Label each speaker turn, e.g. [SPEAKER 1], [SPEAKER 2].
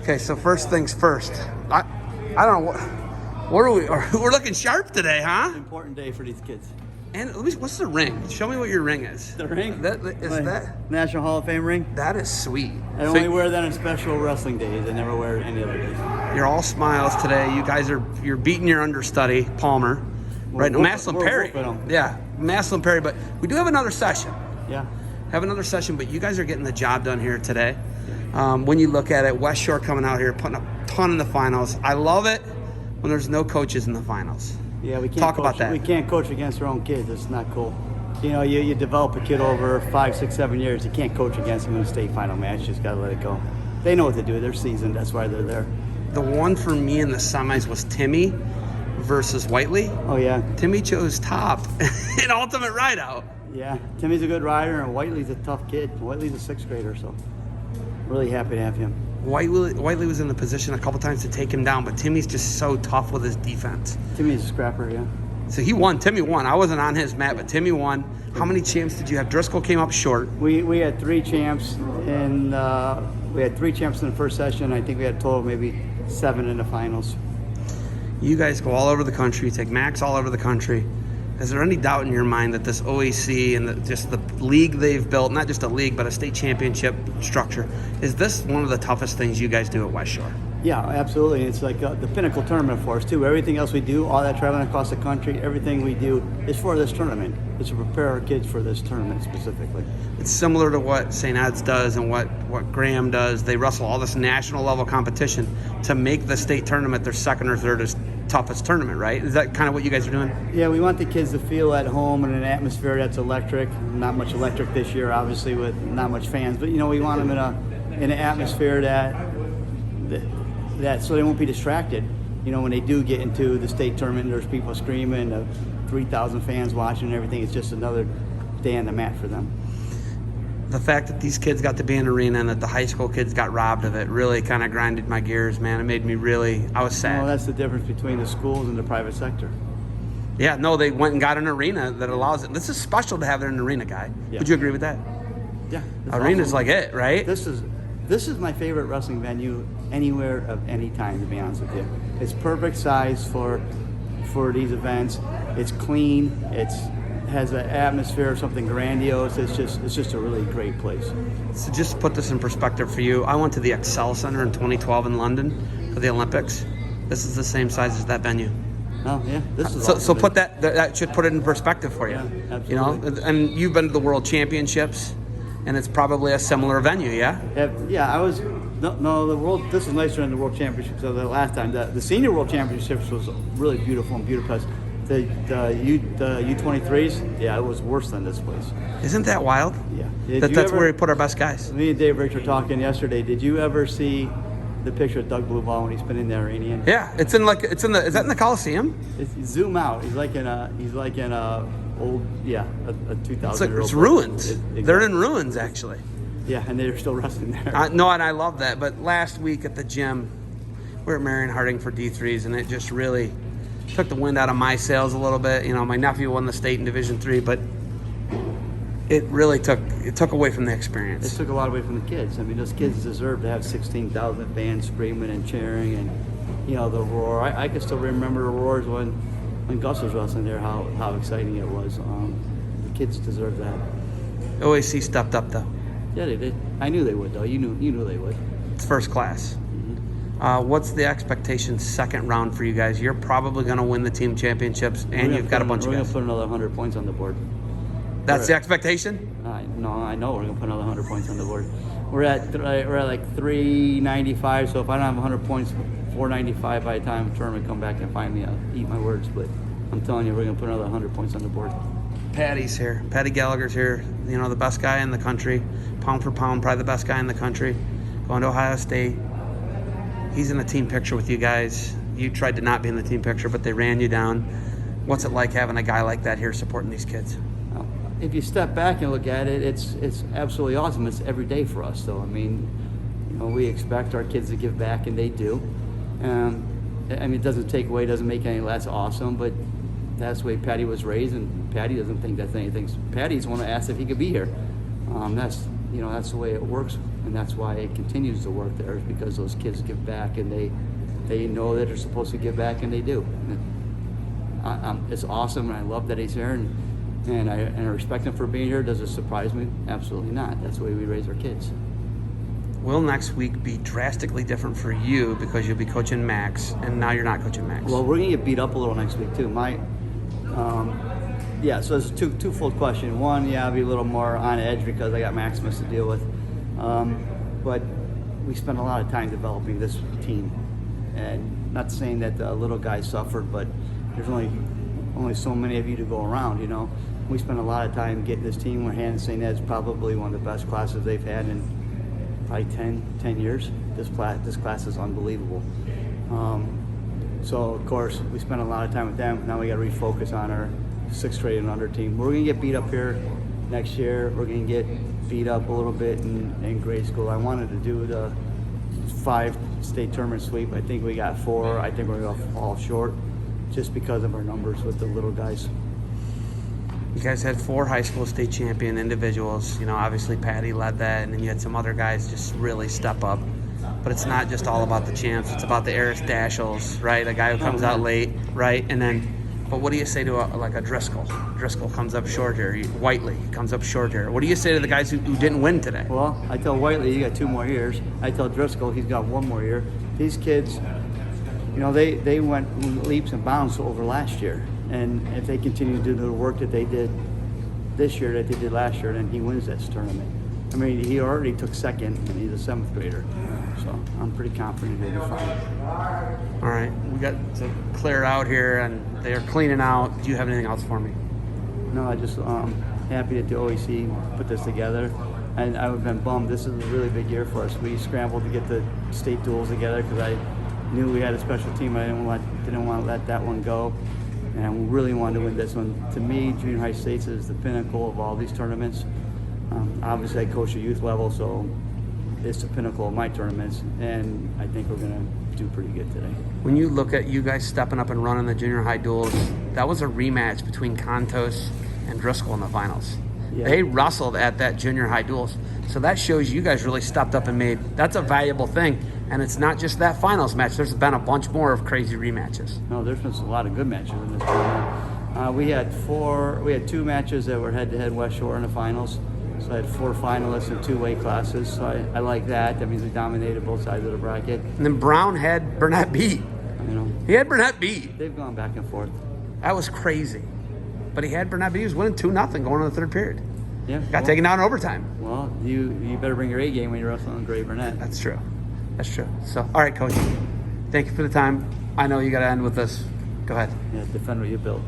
[SPEAKER 1] Okay, so first things first. I don't know what are we? We're looking sharp today, huh?
[SPEAKER 2] Important day for these kids.
[SPEAKER 1] And what's the ring? Show me what your ring is.
[SPEAKER 2] The ring?
[SPEAKER 1] That
[SPEAKER 2] National Hall of Fame ring?
[SPEAKER 1] that is sweet.
[SPEAKER 2] I only wear that on special wrestling days. I never wear it any other days.
[SPEAKER 1] You're all smiles today. You guys you're beating your understudy, Palmer. Right, Maslin Perry. Yeah, Maslin Perry. But we do have another session.
[SPEAKER 2] Yeah.
[SPEAKER 1] But you guys are getting the job done here today. When you look at it, Westshore coming out here, putting a ton in the finals. I love it when there's no coaches in the finals.
[SPEAKER 2] Yeah, we can't
[SPEAKER 1] talk about that.
[SPEAKER 2] We can't coach against our own kids. It's not cool. You know, you develop a kid over 5, 6, 7 years. You can't coach against them in a state final match. You just got to let it go. They know what to do. They're seasoned. That's why they're there.
[SPEAKER 1] The one for me in the semis was Timmy versus Whiteley.
[SPEAKER 2] Oh, yeah.
[SPEAKER 1] Timmy chose top in Ultimate Rideout.
[SPEAKER 2] Yeah, Timmy's a good rider, and Whiteley's a tough kid. Whiteley's a 6th grader, so really happy to have him.
[SPEAKER 1] Whiteley was in the position a couple times to take him down, but Timmy's just so tough with his defense.
[SPEAKER 2] Timmy's a scrapper, yeah.
[SPEAKER 1] So he won. Timmy won. I wasn't on his mat, but Timmy won. How many champs did you have? Driscoll came up short.
[SPEAKER 2] We had 3 champs, and we had 3 champs in the first session. I think we had a total of maybe 7 in the finals.
[SPEAKER 1] You guys go all over the country. You take Max all over the country. Is there any doubt in your mind that this OAC and just the league they've built, not just a league, but a state championship structure, is this one of the toughest things you guys do at Westshore?
[SPEAKER 2] Yeah, absolutely. It's like the pinnacle tournament for us, too. Everything else we do, all that traveling across the country, everything we do is for this tournament. It's to prepare our kids for this tournament specifically.
[SPEAKER 1] It's similar to what St. Ed's does and what Graham does. They wrestle all this national level competition to make the state tournament their second or third toughest tournament, right? Is that kind of what you guys are doing?
[SPEAKER 2] Yeah, we want the kids to feel at home in an atmosphere that's electric. Not much electric this year, obviously, with not much fans. But, you know, we want them in an atmosphere that so they won't be distracted. You know, when they do get into the state tournament, there's people screaming, 3,000 fans watching and everything. It's just another day on the mat for them.
[SPEAKER 1] The fact that these kids got to be in an arena and that the high school kids got robbed of it really kind of grinded my gears, man. It made me I was sad.
[SPEAKER 2] Well, that's the difference between the schools and the private sector.
[SPEAKER 1] Yeah, no, they went and got an arena that allows it. This is special to have it in an arena, guy. Yeah. Would you agree with that?
[SPEAKER 2] Yeah.
[SPEAKER 1] Arena's like it, right?
[SPEAKER 2] This is my favorite wrestling venue anywhere of any time, to be honest with you. It's perfect size for these events. It's clean. It has an atmosphere of something grandiose. It's just a really great place.
[SPEAKER 1] So just to put this in perspective for you, I went to the Excel Center in 2012 in London for the Olympics. This is the same size as that venue.
[SPEAKER 2] Oh yeah, this is
[SPEAKER 1] so put that should put it in perspective for you.
[SPEAKER 2] Yeah, absolutely.
[SPEAKER 1] You know, and you've been to the World Championships, and it's probably a similar venue, yeah.
[SPEAKER 2] Yeah, I was. No, the world. This is nicer than the World Championships of the last time. The Senior World Championships was really beautiful in Budapest. The U23s, yeah, it was worse than this place.
[SPEAKER 1] Isn't that wild?
[SPEAKER 2] Yeah.
[SPEAKER 1] That's where we put our best guys.
[SPEAKER 2] Me and Dave Rich were talking yesterday. Did you ever see the picture of Doug Blueball when he's been in the Iranian?
[SPEAKER 1] Yeah, is that in the Coliseum?
[SPEAKER 2] Zoom out. He's like in a old, a 2,000-year-old.
[SPEAKER 1] It's ruins.
[SPEAKER 2] Exactly.
[SPEAKER 1] They're in ruins, actually.
[SPEAKER 2] Yeah, and they're still wrestling there.
[SPEAKER 1] No, and I love that. But last week at the gym, we were at Marion Harding for D3s, and it just really took the wind out of my sails a little bit. You know, my nephew won the state in Division III, but it really took away from the experience.
[SPEAKER 2] It took a lot away from the kids. I mean, those kids deserve to have 16,000 fans screaming and cheering, and you know the roar. I can still remember the roars when Gus was wrestling there. How exciting it was. The kids deserve that.
[SPEAKER 1] OAC stepped up though.
[SPEAKER 2] Yeah, they did. I knew they would though. You knew they would.
[SPEAKER 1] It's first class. What's the expectation second round for you guys? You're probably going to win the team championships, and you've got a bunch of guys.
[SPEAKER 2] We're going to put another 100 points on the board.
[SPEAKER 1] That's the expectation?
[SPEAKER 2] No, I know we're going to put another 100 points on the board. We're at like 395, so if I don't have 100 points, 495 by the time the tournament come back and find me, I'll eat my words. But I'm telling you, we're going to put another 100 points on the board.
[SPEAKER 1] Patty's here. Patty Gallagher's here. You know, the best guy in the country. Pound for pound, probably the best guy in the country. Going to Ohio State. He's in the team picture with you guys. You tried to not be in the team picture, but they ran you down. What's it like having a guy like that here supporting these kids?
[SPEAKER 2] If you step back and look at it, it's absolutely awesome. It's every day for us, though. I mean, you know, we expect our kids to give back, and they do. I mean, it doesn't take away, doesn't make any less awesome, but that's the way Patty was raised, and Patty doesn't think that's anything. Patty's one who asked if he could be here. That's the way it works and that's why it continues to work there, is because those kids give back, and they know that they're supposed to give back, and they do. It's awesome, and I love that he's here, and I respect him for being here. Does it surprise me? Absolutely not. That's the way we raise our kids.
[SPEAKER 1] Will next week be drastically different for you because you'll be coaching Max, and now you're not coaching Max?
[SPEAKER 2] Well, we're gonna get beat up a little next week too. So it's a twofold question. One, yeah, I'll be a little more on edge because I got Maximus to deal with. But we spent a lot of time developing this team, and not saying that the little guys suffered, but there's only so many of you to go around. You know, we spent a lot of time getting this team. We're handing St. Ed's probably one of the best classes they've had in probably 10 years. This class is unbelievable. So of course we spent a lot of time with them. Now we got to refocus on our 6th grade and under team. We're gonna get beat up here next year. We're gonna get beat up a little bit in grade school. I wanted to do the 5 state tournament sweep. I think we got 4. I think we're gonna fall short just because of our numbers with the little guys.
[SPEAKER 1] You guys had 4 high school state champion individuals. You know, obviously Patty led that, and then you had some other guys just really step up. But it's not just all about the champs. It's about the Eris Dashels, right? A guy who comes out late, right? And then, but what do you say to a Driscoll? Driscoll comes up short here. Whiteley comes up short here. What do you say to the guys who didn't win today?
[SPEAKER 2] Well, I tell Whiteley, you got 2 more years. I tell Driscoll, he's got 1 more year. These kids, you know, they went leaps and bounds over last year. And if they continue to do the work that they did this year, that they did last year, then he wins this tournament. I mean, he already took 2nd, and he's a 7th grader. So I'm pretty confident he'll be fine.
[SPEAKER 1] All right, we got to clear out here, and they're cleaning out. Do you have anything else for me?
[SPEAKER 2] No, I just happy that the OAC put this together. And I've been bummed. This is a really big year for us. We scrambled to get the state duels together because I knew we had a special team. I didn't want to let that one go. And I really wanted to win this one. To me, junior high states is the pinnacle of all these tournaments. Obviously, I coach at youth level, so it's the pinnacle of my tournaments, and I think we're going to do pretty good today.
[SPEAKER 1] When you look at you guys stepping up and running the junior high duels, that was a rematch between Contos and Driscoll in the finals. Yeah. They wrestled at that junior high duels. So that shows you guys really stepped up and made, that's a valuable thing. And it's not just that finals match. There's been a bunch more of crazy rematches.
[SPEAKER 2] No, there's been a lot of good matches in this tournament. We had 2 matches that were head-to-head Westshore in the finals. So I had 4 finalists in 2 weight classes. So I like that. That means we dominated both sides of the bracket.
[SPEAKER 1] And then Brown had Burnett beat.
[SPEAKER 2] You know,
[SPEAKER 1] he had Burnett beat.
[SPEAKER 2] They've gone back and forth.
[SPEAKER 1] That was crazy. But he had Burnett beat. He was winning 2-0 going into the 3rd period.
[SPEAKER 2] Yeah.
[SPEAKER 1] Got taken out in overtime.
[SPEAKER 2] Well, you better bring your A game when you're wrestling Gray Burnett.
[SPEAKER 1] That's true. That's true. So, all right, Coach. Thank you for the time. I know you got to end with this. Go ahead.
[SPEAKER 2] Yeah, defend what you built.